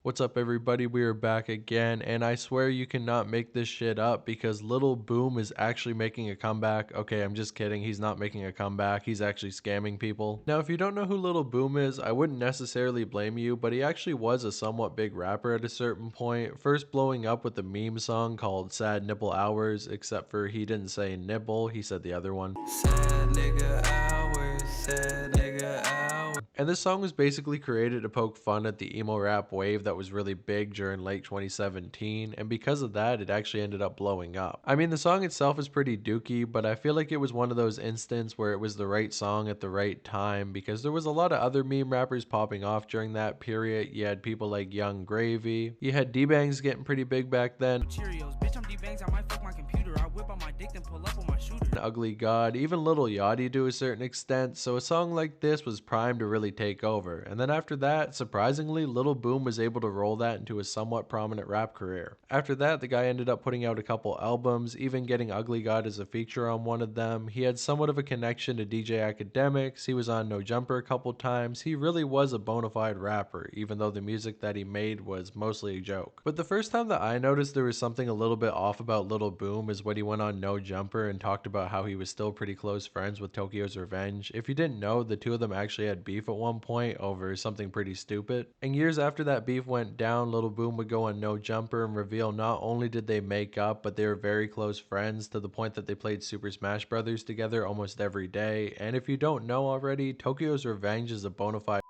What's up, everybody? We are back again, and I swear you cannot make this shit up because Lil Boom is actually making a comeback. Okay, I'm just kidding. He's not making a comeback. He's actually scamming people. Now, if you don't know who Lil Boom is, I wouldn't necessarily blame you, but he actually was a somewhat big rapper at a certain point, first blowing up with a meme song called Sad Nipple Hours, except for he didn't say nibble, he said the other one. Sad nigga hours, sad nigga hours. And this song was basically created to poke fun at the emo rap wave that was really big during late 2017, and because of that, it actually ended up blowing up. I mean, the song itself is pretty dooky, but I feel like it was one of those instances where it was the right song at the right time because there was a lot of other meme rappers popping off during that period. You had people like Young Gravy, you had D-Bangs getting pretty big back then. Cheerios, bitch, I'm D-Bangs, I might fuck my computer, I whip out my dick and pull up on my shooter. Ugly God, even Lil Yachty to a certain extent, so a song like this was primed to really take over. And then after that, surprisingly, Lil Boom was able to roll that into a somewhat prominent rap career. After that, the guy ended up putting out a couple albums, even getting Ugly God as a feature on one of them. He had somewhat of a connection to DJ Academics, he was on No Jumper a couple times, he really was a bona fide rapper, even though the music that he made was mostly a joke. But the first time that I noticed there was something a little bit off about Lil Boom is when he went on No Jumper and talked about how he was still pretty close friends with Tokyo's Revenge. If you didn't know, the two of them actually had beef at one point over something pretty stupid. And years after that beef went down, Lil Boom would go on No Jumper and reveal not only did they make up, but they were very close friends to the point that they played Super Smash Brothers together almost every day. And if you don't know already, Tokyo's Revenge is a bona fide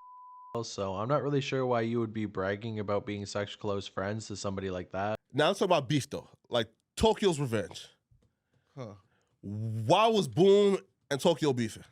so I'm not really sure why you would be bragging about being such close friends to somebody like that. Now let's talk about beef though. Like Tokyo's Revenge. Huh. Why was Boom and Tokyo beefing?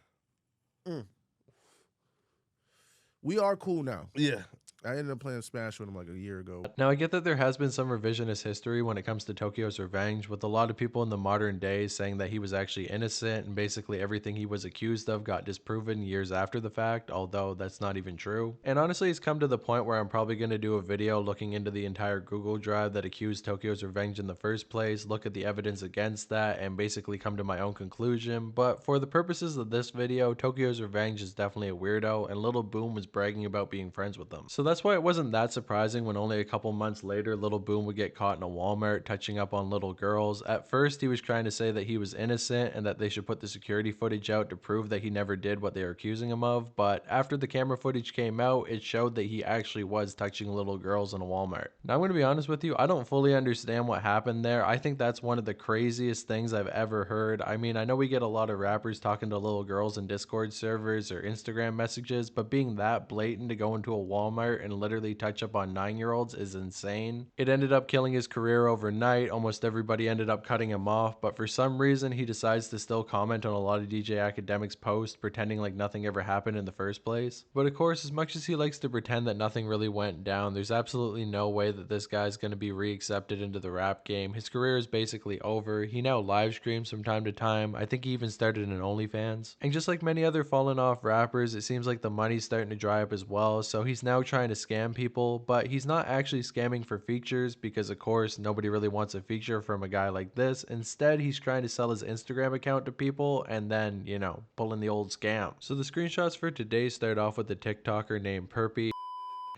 We are cool now. Yeah. I ended up playing Smash with him like a year ago. Now, I get that there has been some revisionist history when it comes to Tokyo's Revenge, with a lot of people in the modern day saying that he was actually innocent and basically everything he was accused of got disproven years after the fact, although that's not even true. And honestly, it's come to the point where I'm probably going to do a video looking into the entire Google Drive that accused Tokyo's Revenge in the first place, look at the evidence against that, and basically come to my own conclusion. But for the purposes of this video, Tokyo's Revenge is definitely a weirdo, and Lil Boom was bragging about being friends with them. So that's why it wasn't that surprising when only a couple months later Lil Boom would get caught in a Walmart touching up on little girls. At first he was trying to say that he was innocent and that they should put the security footage out to prove that he never did what they were accusing him of, but after the camera footage came out, it showed that he actually was touching little girls in a Walmart. Now I'm going to be honest with you, I don't fully understand what happened there. I think that's one of the craziest things I've ever heard. I mean, I know we get a lot of rappers talking to little girls in Discord servers or Instagram messages, but being that blatant to go into a Walmart and literally touch up on 9-year-olds is insane. It ended up killing his career overnight. Almost everybody ended up cutting him off, but for some reason he decides to still comment on a lot of DJ Academics posts, pretending like nothing ever happened in the first place. But of course, as much as he likes to pretend that nothing really went down, there's absolutely no way that this guy's going to be reaccepted into the rap game. His career is basically over. He now live streams from time to time. I think he even started an OnlyFans. And just like many other fallen off rappers, it seems like the money's starting to dry up as well, so he's now trying to scam people, but he's not actually scamming for features because of course nobody really wants a feature from a guy like this. Instead, he's trying to sell his Instagram account to people and then, you know, pulling the old scam. So the screenshots for today start off with a TikToker named Perpy.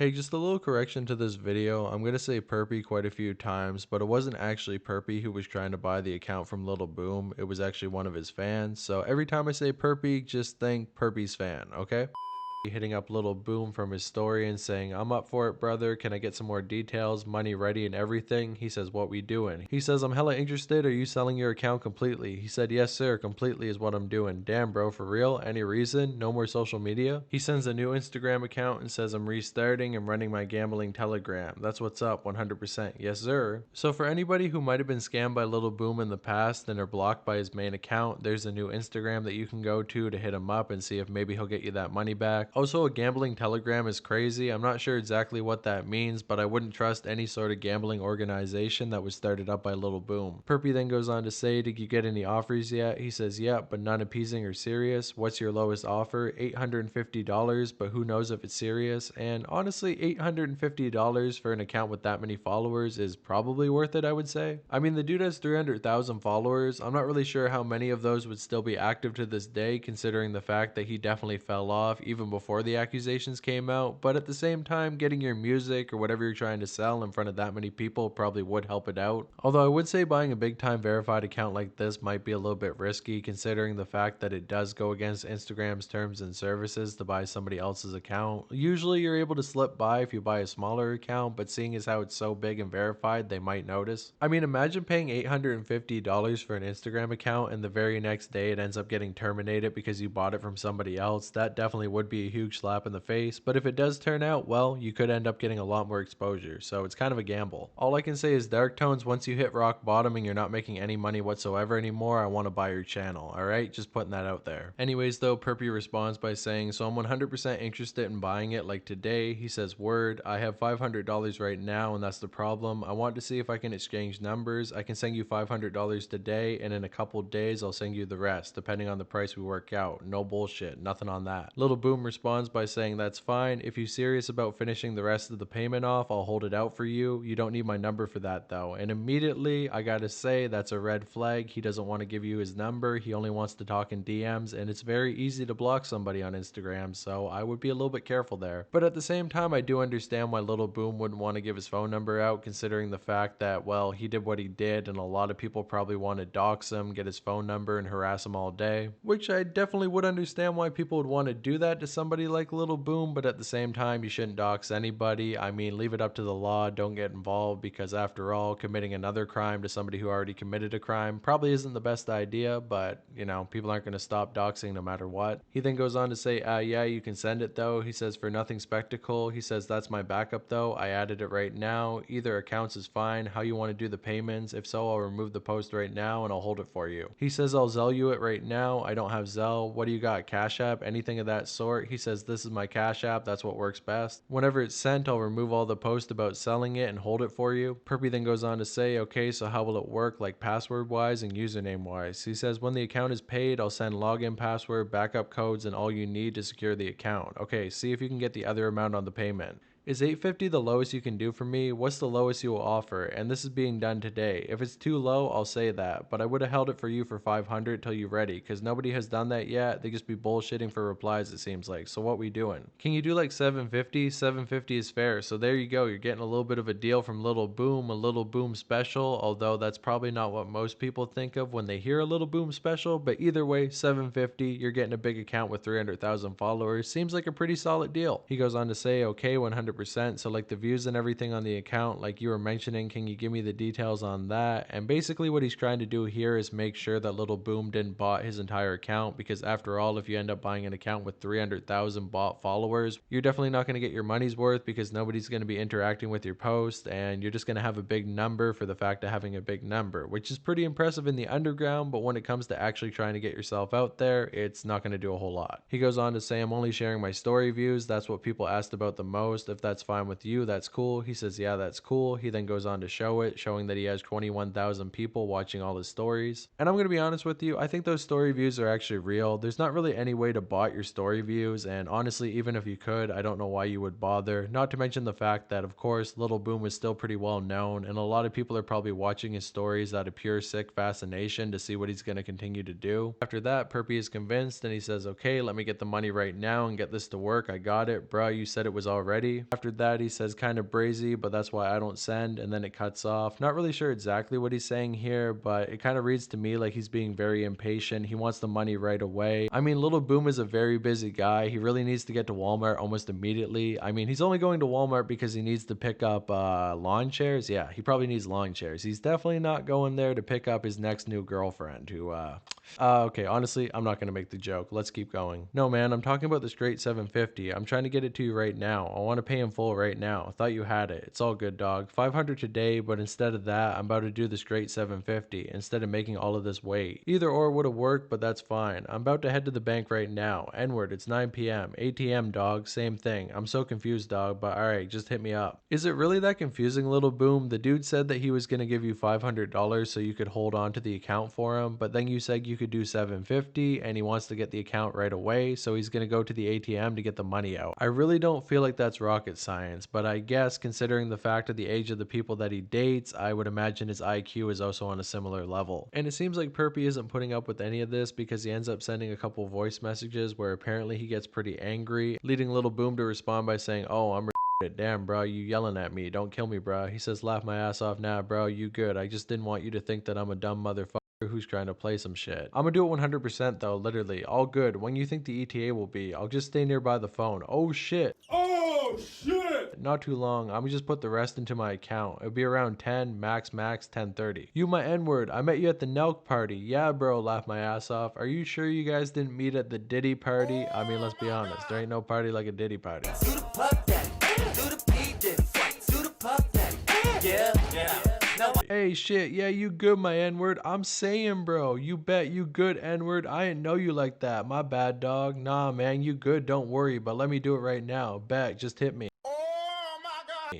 Hey, just a little correction to this video. I'm going to say Perpy quite a few times, but it wasn't actually Perpy who was trying to buy the account from Lil Boom. It was actually one of his fans. So every time I say Perpy, just think Perpy's fan, okay? Hitting up Lil Boom from his story and saying, "I'm up for it, brother. Can I get some more details? Money ready and everything?" He says, "What we doing?" He says, "I'm hella interested. Are you selling your account completely?" He said, "Yes, sir. Completely is what I'm doing." Damn, bro, for real? Any reason? No more social media? He sends a new Instagram account and says, "I'm restarting and running my gambling telegram." That's what's up, 100%. Yes, sir. So for anybody who might have been scammed by Lil Boom in the past and are blocked by his main account, there's a new Instagram that you can go to hit him up and see if maybe he'll get you that money back. Also, a gambling telegram is crazy. I'm not sure exactly what that means, but I wouldn't trust any sort of gambling organization that was started up by Lil Boom. Perpy then goes on to say, "Did you get any offers yet?" He says, "Yeah, but none appeasing or serious." "What's your lowest offer?" $850, but who knows if it's serious. And honestly, $850 for an account with that many followers is probably worth it, I would say. I mean, the dude has 300,000 followers. I'm not really sure how many of those would still be active to this day, considering the fact that he definitely fell off even before before the accusations came out, but at the same time, getting your music or whatever you're trying to sell in front of that many people probably would help it out. Although I would say buying a big time verified account like this might be a little bit risky considering the fact that it does go against Instagram's terms and services to buy somebody else's account. Usually you're able to slip by if you buy a smaller account, but seeing as how it's so big and verified, they might notice. I mean, imagine paying $850 for an Instagram account and the very next day it ends up getting terminated because you bought it from somebody else. That definitely would be a huge slap in the face, but if it does turn out well, you could end up getting a lot more exposure, so it's kind of a gamble. All I can say is Dark Tones, once you hit rock bottom and you're not making any money whatsoever anymore, I want to buy your channel, alright? Just putting that out there. Anyways though, Perpy responds by saying, so I'm 100% interested in buying it, like today. He says, word, I have $500 right now and that's the problem. I want to see if I can exchange numbers. I can send you $500 today and in a couple days I'll send you the rest, depending on the price we work out. No bullshit, nothing on that. Lil Boom responds by saying, that's fine. If you're serious about finishing the rest of the payment off, I'll hold it out for you. You don't need my number for that though. And immediately, I gotta say, that's a red flag. He doesn't want to give you his number. He only wants to talk in DMs, and it's very easy to block somebody on Instagram, so I would be a little bit careful there. But at the same time, I do understand why Lil Boom wouldn't want to give his phone number out, considering the fact that, well, he did what he did, and a lot of people probably want to dox him, get his phone number, and harass him all day. Which I definitely would understand why people would want to do that to somebody like Lil Boom, but at the same time, you shouldn't dox anybody. I mean, leave it up to the law, don't get involved, because after all, committing another crime to somebody who already committed a crime probably isn't the best idea, but, you know, people aren't going to stop doxing no matter what. He then goes on to say, yeah, you can send it though. He says, for nothing spectacle. He says, that's my backup though. I added it right now. Either accounts is fine. How you want to do the payments? If so, I'll remove the post right now and I'll hold it for you. He says, I'll Zelle you it right now. I don't have Zelle. What do you got? Cash App? Anything of that sort? He says, this is my Cash App. That's what works best. Whenever it's sent, I'll remove all the posts about selling it and hold it for you. Perpy then goes on to say, okay, so how will it work, like password wise and username wise? He says, when the account is paid, I'll send login password, backup codes, and all you need to secure the account. Okay, see if you can get the other amount on the payment. Is $850 the lowest you can do for me? What's the lowest you will offer? And this is being done today. If it's too low, I'll say that, but I would have held it for you for $500 till you're ready, because nobody has done that yet. They just be bullshitting for replies, it seems like. So what we doing? Can you do like $750? $750 is fair. So there you go. You're getting a little bit of a deal from Lil Boom, a Lil Boom special, although that's probably not what most people think of when they hear a Lil Boom special, but either way, $750, you're getting a big account with 300,000 followers. Seems like a pretty solid deal. He goes on to say, okay, 100%. So like the views and everything on the account, like you were mentioning, can you give me the details on that? And basically what he's trying to do here is make sure that Lil Boom didn't bot his entire account, because after all, if you end up buying an account with 300,000 bot followers, you're definitely not going to get your money's worth, because nobody's going to be interacting with your post, and you're just going to have a big number for the fact of having a big number, which is pretty impressive in the underground, but when it comes to actually trying to get yourself out there, it's not going to do a whole lot. He goes on to say, I'm only sharing my story views. That's what people asked about the most. If that's fine with you, that's cool. He says, yeah, that's cool. He then goes on to show it, showing that he has 21,000 people watching all his stories. And I'm going to be honest with you, I think those story views are actually real. There's not really any way to bot your story views, and honestly, even if you could, I don't know why you would bother. Not to mention the fact that, of course, Lil Boom is still pretty well known, and a lot of people are probably watching his stories out of pure sick fascination to see what he's going to continue to do. After that, Perpy is convinced, and he says, okay, let me get the money right now and get this to work. I got it. Bruh, you said it was already. After that, he says, kind of brazy, but that's why I don't send, and then it cuts off. Not really sure exactly what he's saying here, but it kind of reads to me like he's being very impatient. He wants the money right away. I mean, Lil Boom is a very busy guy. He really needs to get to Walmart almost immediately. I mean, he's only going to Walmart because he needs to pick up lawn chairs. Yeah, he probably needs lawn chairs. He's definitely not going there to pick up his next new girlfriend who okay, honestly, I'm not going to make the joke. Let's keep going. No, man, I'm talking about the straight 750. I'm trying to get it to you right now. I want to pay in full right now. I thought you had it. It's all good, dog. 500 today, but instead of that, I'm about to do the straight 750 instead of making all of this wait. Either or would have worked, but that's fine. I'm about to head to the bank right now. N-word, it's 9 p.m. ATM, dog, same thing. I'm so confused, dog, but alright, just hit me up. Is it really that confusing, Lil Boom? The dude said that he was going to give you $500 so you could hold on to the account for him, but then you said you could do 750 and he wants to get the account right away, so he's going to go to the ATM to get the money out. I really don't feel like that's rocket science, but I guess considering the fact of the age of the people that he dates, I would imagine his IQ is also on a similar level. And it seems like Perpy isn't putting up with any of this because he ends up sending a couple voice messages where apparently he gets pretty angry, leading Lil Boom to respond by saying, "Oh, I'm damn, bro, you yelling at me. Don't kill me, bro." He says, "Laugh my ass off now, bro. You good. I just didn't want you to think that I'm a dumb motherfucker who's trying to play some shit. I'm gonna do it 100% though, literally. All good. When you think the ETA will be, I'll just stay nearby the phone. Oh shit. Oh shit! Not too long. I'm gonna just put the rest into my account. It'll be around 10, max 10:30. You my N-word. I met you at the Nelk party. Yeah, bro, laugh my ass off. Are you sure you guys didn't meet at the Diddy party? I mean, let's be honest. There ain't no party like a Diddy party." Hey shit, yeah, you good my N-word. I'm saying, bro, you bet you good N-word. I didn't know you like that. My bad, dog. Nah, man, you good, don't worry, but let me do it right now. Bet, just hit me.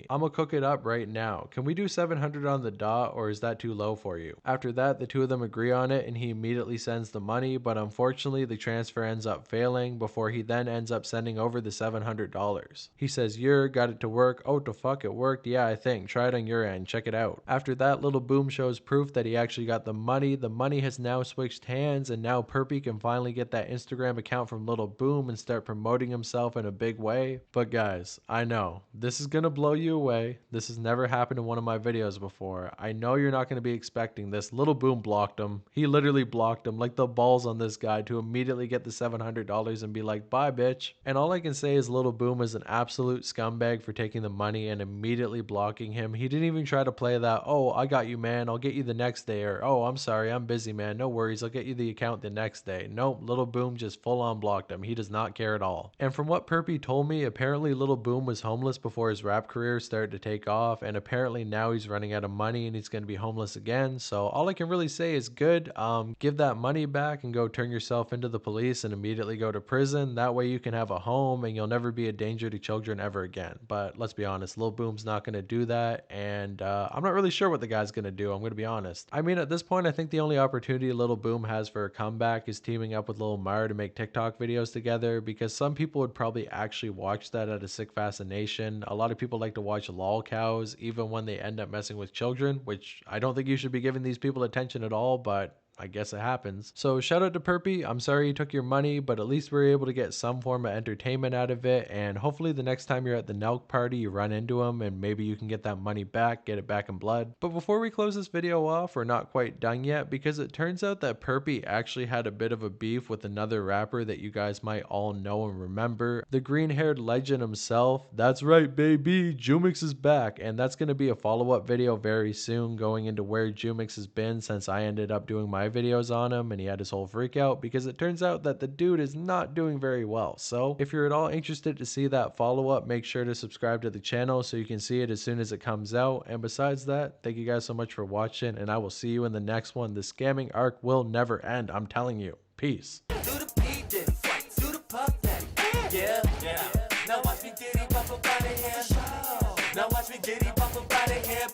I'm gonna cook it up right now. Can we do 700 on the dot, or is that too low for you? After that, the two of them agree on it and he immediately sends the money, but unfortunately the transfer ends up failing before he then ends up sending over the $700. He says, "You're got it to work." "Oh, the fuck, it worked? Yeah, I think. Try it on your end. Check it out." After that, Lil Boom shows proof that he actually got the money. The money has now switched hands and now Perpy can finally get that Instagram account from Lil Boom and start promoting himself in a big way. But guys, I know this is gonna blow you away. This has never happened in one of my videos before. I know you're not going to be expecting this. Lil Boom blocked him. He literally blocked him. Like the balls on this guy to immediately get the $700 and be like, "Bye, bitch." And all I can say is Lil Boom is an absolute scumbag for taking the money and immediately blocking him. He didn't even try to play that, "Oh, I got you, man. I'll get you the next day," or, "Oh, I'm sorry. I'm busy, man. No worries. I'll get you the account the next day." Nope. Lil Boom just full on blocked him. He does not care at all. And from what Perpy told me, apparently Lil Boom was homeless before his rap career started to take off, and apparently now he's running out of money and he's going to be homeless again. So all I can really say is good. Give that money back and go turn yourself into the police and immediately go to prison. That way you can have a home and you'll never be a danger to children ever again. But let's be honest, Lil Boom's not going to do that, and I'm not really sure what the guy's going to do. I'm going to be honest. I mean, at this point, I think the only opportunity Lil Boom has for a comeback is teaming up with Lil Mar to make TikTok videos together, because some people would probably actually watch that at a sick fascination. A lot of people like to watch lol cows even when they end up messing with children, which I don't think you should be giving these people attention at all, but I guess it happens. So shout out to Perpy. I'm sorry you took your money, but at least we're able to get some form of entertainment out of it, and hopefully the next time you're at the Nelk party you run into him and maybe you can get that money back, get it back in blood. But before we close this video off, we're not quite done yet, because it turns out that Perpy actually had a bit of a beef with another rapper that you guys might all know and remember, the green-haired legend himself. That's right, baby, Jumix is back, and that's going to be a follow-up video very soon going into where Jumix has been since I ended up doing my videos on him and he had his whole freak out, because it turns out that the dude is not doing very well. So if you're at all interested to see that follow-up, make sure to subscribe to the channel so you can see it as soon as it comes out. And besides that, thank you guys so much for watching, and I will see you in the next one. The scamming arc will never end, I'm telling you. Peace. Now watch me get it, pop up out of here. Now watch me get it, pop up out of here.